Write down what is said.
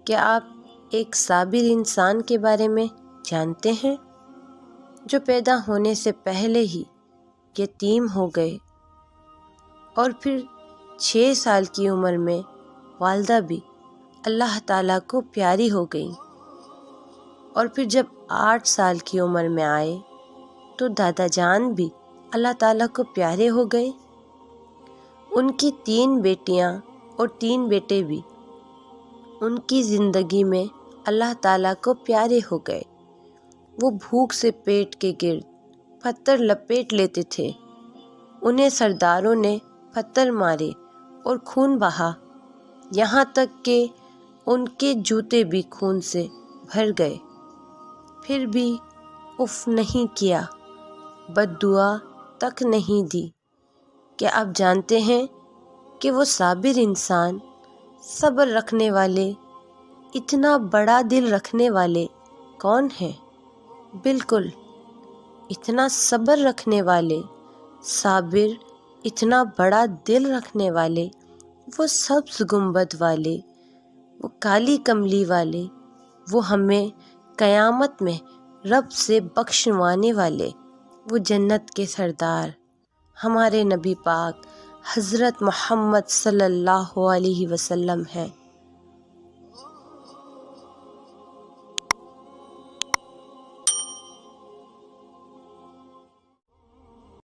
کیا آپ ایک صابر انسان کے بارے میں جانتے ہیں جو پیدا ہونے سے پہلے ہی یتیم ہو گئے اور پھر 6 سال کی عمر میں والدہ بھی اللہ تعالیٰ کو پیاری ہو گئیں، اور پھر جب 8 سال کی عمر میں آئے تو دادا جان بھی اللہ تعالیٰ کو پیارے ہو گئے۔ ان کی 3 بیٹیاں اور 3 بیٹے بھی ان کی زندگی میں اللہ تعالیٰ کو پیارے ہو گئے۔ وہ بھوک سے پیٹ کے گرد پتھر لپیٹ لیتے تھے، انہیں سرداروں نے پتھر مارے اور خون بہا، یہاں تک کہ ان کے جوتے بھی خون سے بھر گئے، پھر بھی اف نہیں کیا، بد دعا تک نہیں دی۔ کیا آپ جانتے ہیں کہ وہ صابر انسان، صبر رکھنے والے، اتنا بڑا دل رکھنے والے کون ہیں؟ بالکل، اتنا صبر رکھنے والے، صابر، اتنا بڑا دل رکھنے والے، وہ سبز گنبد والے، وہ کالی کملی والے، وہ ہمیں قیامت میں رب سے بخشوانے والے، وہ جنت کے سردار ہمارے نبی پاک حضرت محمد صلی اللہ علیہ وسلم ہیں۔